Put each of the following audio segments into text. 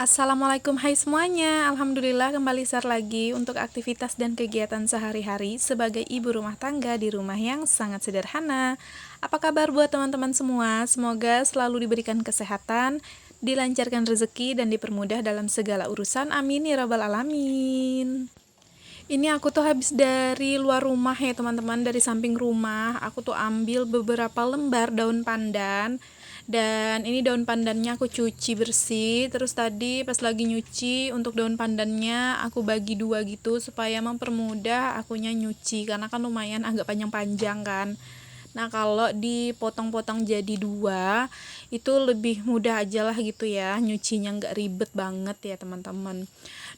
Assalamualaikum, hai semuanya. Alhamdulillah kembali share lagi untuk aktivitas dan kegiatan sehari-hari sebagai ibu rumah tangga di rumah yang sangat sederhana. Apa kabar buat teman-teman semua? Semoga selalu diberikan kesehatan, dilancarkan rezeki, dan dipermudah dalam segala urusan. Amin ya rabbal alamin. Ini aku tuh habis dari luar rumah ya teman-teman, dari samping rumah. Aku tuh ambil beberapa lembar daun pandan. Dan ini daun pandannya aku cuci bersih. Terus tadi pas lagi nyuci untuk daun pandannya aku bagi dua gitu supaya mempermudah akunya nyuci. Karena kan lumayan agak panjang-panjang kan. Nah, kalau dipotong-potong jadi dua, itu lebih mudah aja lah gitu ya, nyucinya nggak ribet banget ya teman-teman.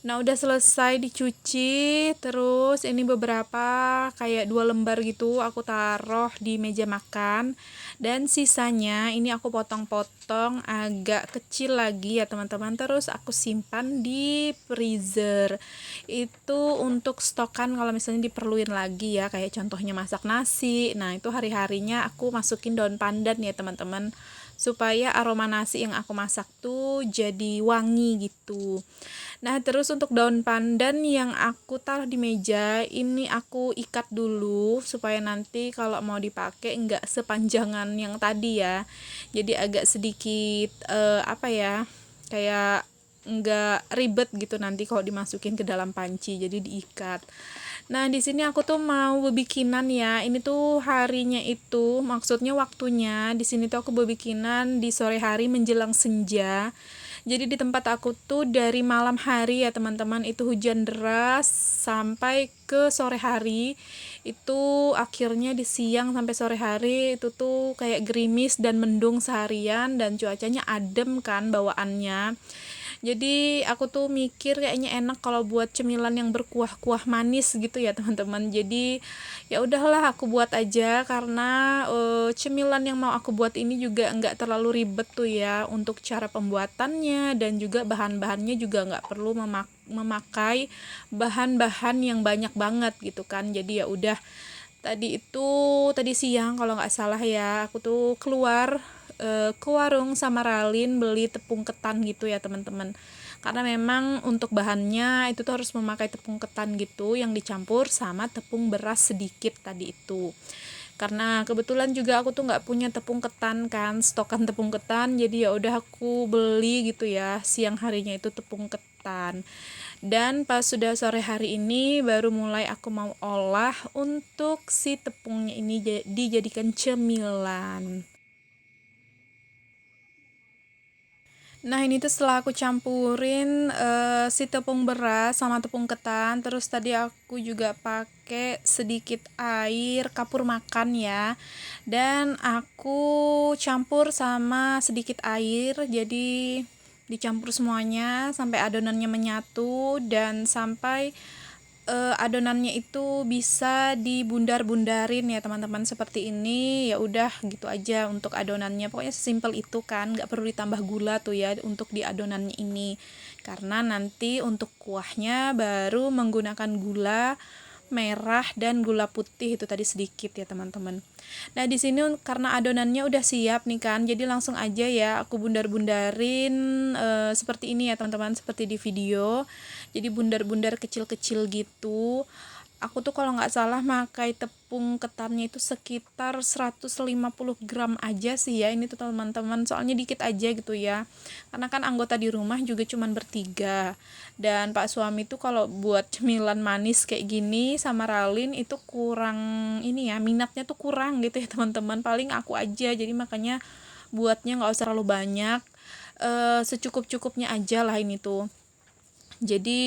Nah, udah selesai dicuci, terus ini beberapa kayak 2 lembar gitu aku taruh di meja makan, dan sisanya ini aku potong-potong agak kecil lagi ya teman-teman, terus aku simpan di freezer. Itu untuk stokan kalau misalnya diperluin lagi ya, kayak contohnya masak nasi. Nah, itu hari-harinya aku masukin daun pandan ya teman-teman, supaya aroma nasi yang aku masak tuh jadi wangi gitu. Nah, terus untuk daun pandan yang aku taruh di meja, ini aku ikat dulu supaya nanti kalau mau dipakai enggak sepanjangan yang tadi ya. Jadi agak sedikit kayak enggak ribet gitu nanti kalau dimasukin ke dalam panci. Jadi diikat. Nah, di sini aku tuh mau bebikinan ya. Ini tuh harinya itu, maksudnya waktunya. Di sini tuh aku bebikinan di sore hari menjelang senja. Jadi di tempat aku tuh dari malam hari ya teman-teman, itu hujan deras sampai ke sore hari. Itu akhirnya di siang sampai sore hari itu tuh kayak gerimis dan mendung seharian, dan cuacanya adem kan bawaannya. Jadi aku tuh mikir kayaknya enak kalau buat cemilan yang berkuah-kuah manis gitu ya teman-teman. Jadi ya udahlah aku buat aja, karena cemilan yang mau aku buat ini juga nggak terlalu ribet tuh ya untuk cara pembuatannya, dan juga bahan-bahannya juga nggak perlu memakai bahan-bahan yang banyak banget gitu kan. Jadi ya udah, tadi siang kalau nggak salah ya, aku tuh keluar ke warung sama Ralin beli tepung ketan gitu ya teman-teman, karena memang untuk bahannya itu tuh harus memakai tepung ketan gitu yang dicampur sama tepung beras sedikit tadi itu. Karena kebetulan juga aku tuh nggak punya tepung ketan kan, stokan tepung ketan, jadi ya udah aku beli gitu ya siang harinya itu tepung ketan. Dan pas sudah sore hari ini baru mulai aku mau olah untuk si tepungnya ini dijadikan cemilan. Nah, ini tuh setelah aku campurin si tepung beras sama tepung ketan, terus tadi aku juga pakai sedikit air kapur makan ya. Dan aku campur sama sedikit air, jadi dicampur semuanya sampai adonannya menyatu dan sampai adonannya itu bisa dibundar-bundarin ya teman-teman, seperti ini. Ya udah gitu aja untuk adonannya, pokoknya sesimpel itu kan, nggak perlu ditambah gula tuh ya untuk di adonannya ini, karena nanti untuk kuahnya baru menggunakan gula merah dan gula putih itu tadi sedikit ya teman-teman. Nah, di sini karena adonannya udah siap nih kan, jadi langsung aja ya aku bundar-bundarin seperti ini ya teman-teman, seperti di video. Jadi bundar-bundar kecil-kecil gitu. Aku tuh kalau nggak salah pakai tepung ketannya itu sekitar 150 gram aja sih ya ini tuh teman-teman, soalnya dikit aja gitu ya, karena kan anggota di rumah juga cuman bertiga, dan Pak suami tuh kalau buat cemilan manis kayak gini sama Ralin itu kurang ini ya, minatnya tuh kurang gitu ya teman-teman, paling aku aja, jadi makanya buatnya nggak usah terlalu banyak, secukup-cukupnya aja lah ini tuh. Jadi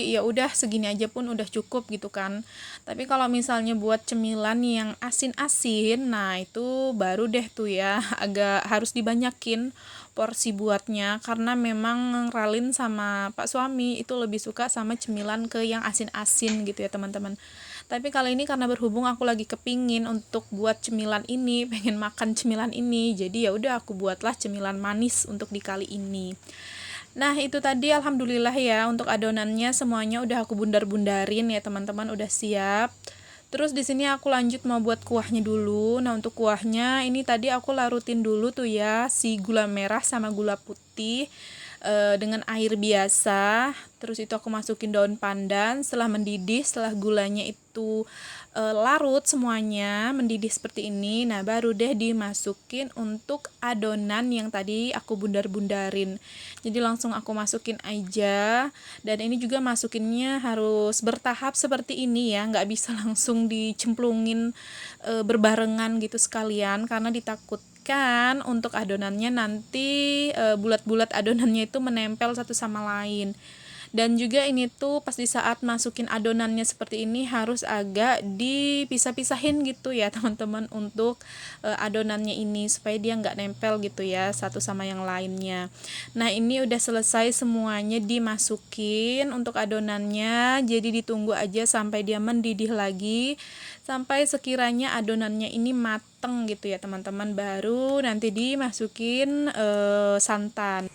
ya udah segini aja pun udah cukup gitu kan. Tapi kalau misalnya buat cemilan yang asin-asin, nah itu baru deh tuh ya agak harus dibanyakin porsi buatnya, karena memang Ralin sama Pak suami itu lebih suka sama cemilan ke yang asin-asin gitu ya teman-teman. Tapi kali ini karena berhubung aku lagi kepingin untuk buat cemilan ini, pengen makan cemilan ini, jadi ya udah aku buatlah cemilan manis untuk di kali ini. Nah, itu tadi alhamdulillah ya untuk adonannya semuanya udah aku bundar-bundarin ya teman-teman, udah siap. Terus di sini aku lanjut mau buat kuahnya dulu. Nah, untuk kuahnya ini tadi aku larutin dulu tuh ya si gula merah sama gula putih dengan air biasa. Terus itu aku masukin daun pandan. Setelah mendidih, setelah gulanya itu larut semuanya, mendidih seperti ini. Nah, baru deh dimasukin untuk adonan yang tadi aku bundar-bundarin. Jadi langsung aku masukin aja. Dan ini juga masukinnya harus bertahap seperti ini ya, nggak bisa langsung dicemplungin berbarengan gitu sekalian, karena ditakutkan untuk adonannya nanti bulat-bulat adonannya itu menempel satu sama lain. Dan juga ini tuh pas di saat masukin adonannya seperti ini harus agak dipisah-pisahin gitu ya teman-teman, untuk adonannya ini supaya dia nggak nempel gitu ya satu sama yang lainnya. Nah, ini udah selesai semuanya dimasukin untuk adonannya, jadi ditunggu aja sampai dia mendidih lagi, sampai sekiranya adonannya ini mateng gitu ya teman-teman, baru nanti dimasukin santan.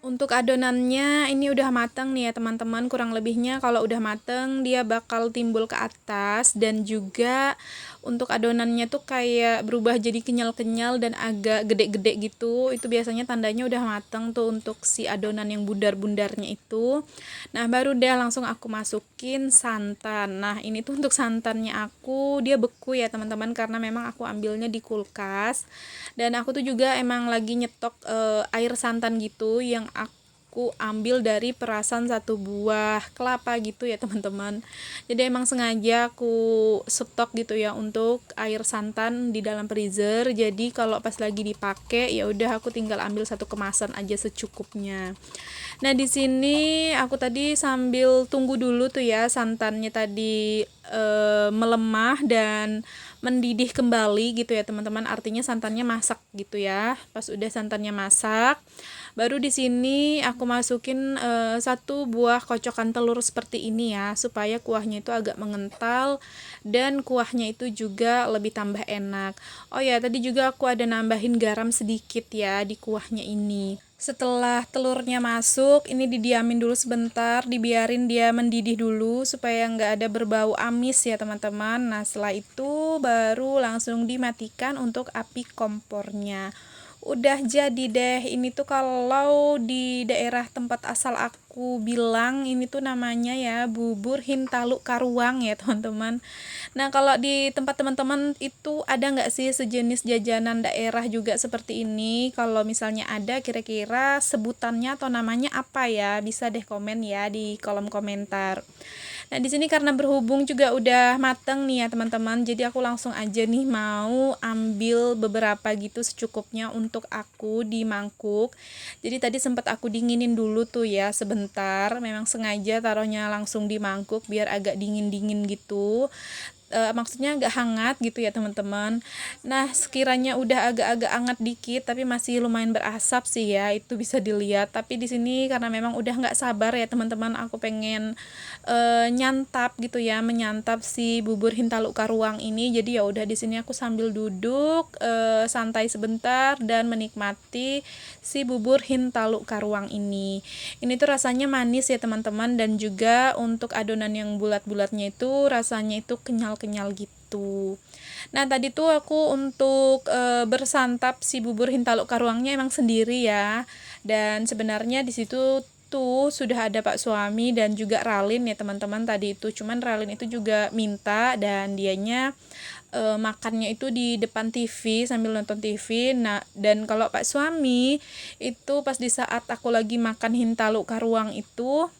Untuk adonannya ini udah matang nih ya teman-teman, kurang lebihnya kalau udah mateng dia bakal timbul ke atas, dan juga untuk adonannya tuh kayak berubah jadi kenyal-kenyal dan agak gede-gede gitu. Itu biasanya tandanya udah mateng tuh untuk si adonan yang bundar-bundarnya itu. Nah, baru deh langsung aku masukin santan. Nah, ini tuh untuk santannya aku dia beku ya teman-teman, karena memang aku ambilnya di kulkas. Dan aku tuh juga emang lagi nyetok air santan gitu yang aku ambil dari perasan satu buah kelapa gitu ya teman-teman. Jadi emang sengaja aku stok gitu ya untuk air santan di dalam freezer. Jadi kalau pas lagi dipakai ya udah aku tinggal ambil satu kemasan aja secukupnya. Nah, di sini aku tadi sambil tunggu dulu tuh ya santannya tadi melemah dan mendidih kembali gitu ya teman-teman. Artinya santannya masak gitu ya. Pas udah santannya masak, baru di sini aku masukin satu buah kocokan telur seperti ini ya, supaya kuahnya itu agak mengental dan kuahnya itu juga lebih tambah enak. Oh ya, tadi juga aku ada nambahin garam sedikit ya di kuahnya ini. Setelah telurnya masuk, ini didiamin dulu sebentar, dibiarin dia mendidih dulu supaya nggak ada berbau amis ya teman-teman. Nah, setelah itu baru langsung dimatikan untuk api kompornya. Udah jadi deh. Ini tuh kalau di daerah tempat asal aku bilang ini tuh namanya ya bubur hintalu karuang ya teman-teman. Nah, kalau di tempat teman-teman itu ada nggak sih sejenis jajanan daerah juga seperti ini? Kalau misalnya ada, kira-kira sebutannya atau namanya apa ya? Bisa deh komen ya di kolom komentar. Nah, di sini karena berhubung juga udah mateng nih ya teman-teman, jadi aku langsung aja nih mau ambil beberapa gitu secukupnya untuk aku di mangkuk. Jadi tadi sempat aku dinginin dulu tuh ya sebentar, memang sengaja taruhnya langsung di mangkuk biar agak dingin-dingin gitu. Maksudnya agak hangat gitu ya teman-teman. Nah, sekiranya udah agak-agak hangat dikit tapi masih lumayan berasap sih ya, itu bisa dilihat. Tapi di sini karena memang udah nggak sabar ya teman-teman, aku pengen nyantap gitu ya, menyantap si bubur hintalu karuang ini. Jadi ya udah di sini aku sambil duduk santai sebentar dan menikmati si bubur hintalu karuang ini. Ini tuh rasanya manis ya teman-teman, dan juga untuk adonan yang bulat-bulatnya itu rasanya itu kenyal-kenyal gitu. Nah, tadi tuh aku untuk bersantap si bubur hintalu karuangnya emang sendiri ya. Dan sebenarnya di situ tuh sudah ada Pak suami dan juga Ralin ya teman-teman tadi itu. Cuman Ralin itu juga minta dan dianya makannya itu di depan TV sambil nonton TV. Nah, dan kalau Pak suami itu pas di saat aku lagi makan hintalu karuang itu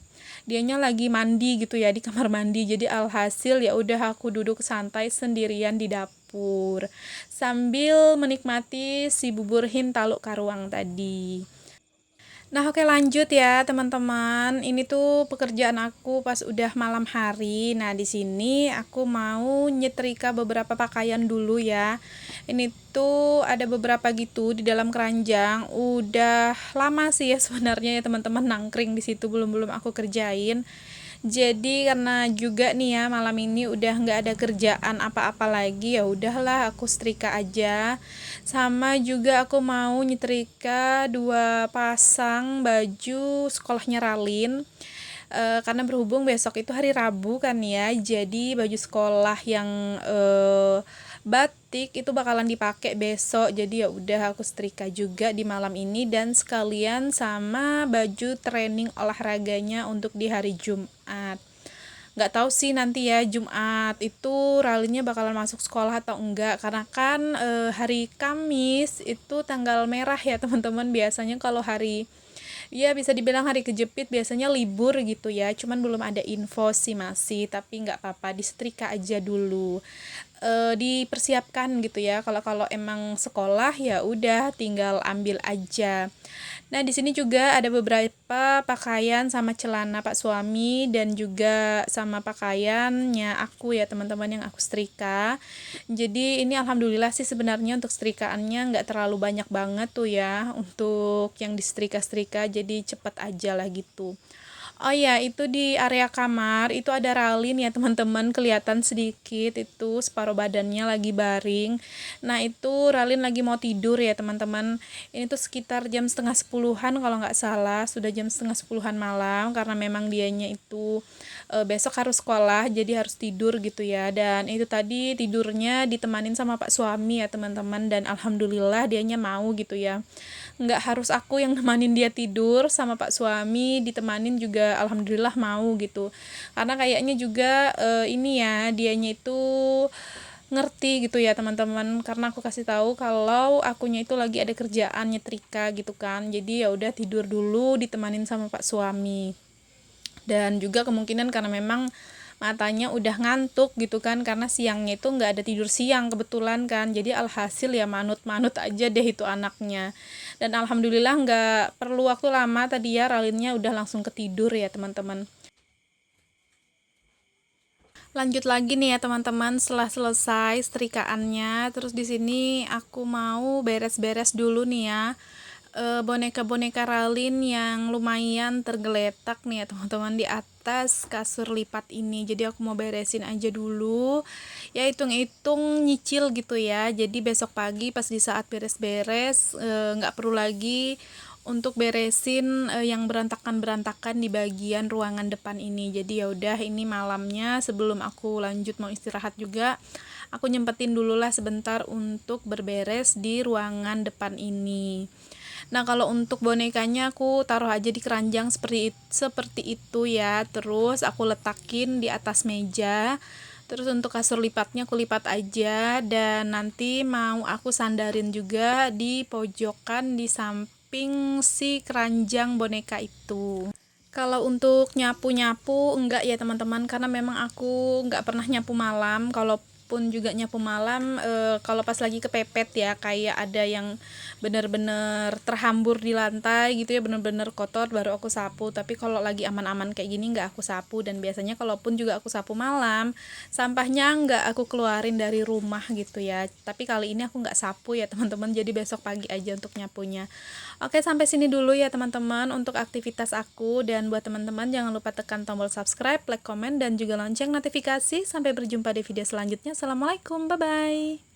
dianya lagi mandi gitu ya di kamar mandi. Jadi alhasil ya udah aku duduk santai sendirian di dapur sambil menikmati si bubur hintalu karuang tadi. Nah, oke lanjut ya teman-teman. Ini tuh pekerjaan aku pas udah malam hari. Nah, di sini aku mau nyetrika beberapa pakaian dulu ya. Ini tuh ada beberapa gitu di dalam keranjang. Udah lama sih ya sebenarnya ya teman-teman nangkring di situ, belum aku kerjain. Jadi karena juga nih ya malam ini udah nggak ada kerjaan apa-apa lagi, ya udahlah aku setrika aja. Sama juga aku mau nyetrika dua pasang baju sekolahnya Ralin. Karena berhubung besok itu hari Rabu kan ya, jadi baju sekolah yang batik itu bakalan dipakai besok, jadi ya udah aku setrika juga di malam ini dan sekalian sama baju training olahraganya untuk di hari Jumat. Nggak tahu sih nanti ya Jumat itu Ralinnya bakalan masuk sekolah atau enggak, karena kan hari Kamis itu tanggal merah ya teman-teman. Biasanya kalau hari, ya bisa dibilang hari kejepit, biasanya libur gitu ya, cuman belum ada info sih masih, tapi nggak apa-apa, disetrika aja dulu. Dipersiapkan gitu ya, kalau kalau emang sekolah ya udah tinggal ambil aja. Nah, di sini juga ada beberapa pakaian sama celana Pak suami dan juga sama pakaiannya aku ya teman-teman yang aku setrika. Jadi ini alhamdulillah sih sebenarnya untuk setrikaannya nggak terlalu banyak banget tuh ya untuk yang disetrika-setrika, jadi cepet aja lah gitu. Oh ya, itu di area kamar itu ada Ralin ya teman-teman, kelihatan sedikit itu separuh badannya lagi baring. Nah itu Ralin lagi mau tidur ya teman-teman. Ini tuh sekitar jam setengah sepuluhan kalau nggak salah, sudah jam setengah sepuluhan malam karena memang dianya itu besok harus sekolah jadi harus tidur gitu ya. Dan itu tadi tidurnya ditemanin sama Pak suami ya teman-teman, dan alhamdulillah dianya mau gitu ya. Nggak harus aku yang nemanin dia tidur, sama Pak suami ditemanin juga alhamdulillah mau gitu, karena kayaknya juga ini ya dianya itu ngerti gitu ya teman-teman, karena aku kasih tahu kalau akunya itu lagi ada kerjaan nyetrika gitu kan, jadi ya udah tidur dulu ditemanin sama Pak suami. Dan juga kemungkinan karena memang matanya udah ngantuk gitu kan, karena siangnya itu nggak ada tidur siang kebetulan kan, jadi alhasil ya manut-manut aja deh itu anaknya. Dan alhamdulillah nggak perlu waktu lama tadi ya, Ralinnya udah langsung ketidur ya teman-teman. Lanjut lagi nih ya teman-teman, setelah selesai setrikaannya, terus di sini aku mau beres-beres dulu nih ya. Boneka-boneka Ralin yang lumayan tergeletak nih ya teman-teman di atas kasur lipat ini. Jadi aku mau beresin aja dulu. Ya hitung-hitung nyicil gitu ya. Jadi besok pagi pas di saat beres-beres nggak perlu lagi untuk beresin yang berantakan-berantakan di bagian ruangan depan ini. Jadi ya udah, ini malamnya sebelum aku lanjut mau istirahat juga, aku nyempetin dulu lah sebentar untuk berberes di ruangan depan ini. Nah, kalau untuk bonekanya aku taruh aja di keranjang seperti itu ya. Terus aku letakin di atas meja. Terus untuk kasur lipatnya aku lipat aja, dan nanti mau aku sandarin juga di pojokan di samping si keranjang boneka itu. Kalau untuk nyapu-nyapu enggak ya teman-teman, karena memang aku enggak pernah nyapu malam. Kalaupun juga nyapu malam, kalau pas lagi kepepet ya, kayak ada yang bener-bener terhambur di lantai gitu ya, bener-bener kotor baru aku sapu. Tapi kalau lagi aman-aman kayak gini enggak aku sapu, dan biasanya kalaupun juga aku sapu malam, sampahnya enggak aku keluarin dari rumah gitu ya. Tapi kali ini aku enggak sapu ya teman-teman, jadi besok pagi aja untuk nyapunya. Oke, sampai sini dulu ya teman-teman untuk aktivitas aku, dan buat teman-teman jangan lupa tekan tombol subscribe, like, komen, dan juga lonceng notifikasi. Sampai berjumpa di video selanjutnya. Assalamualaikum, bye-bye.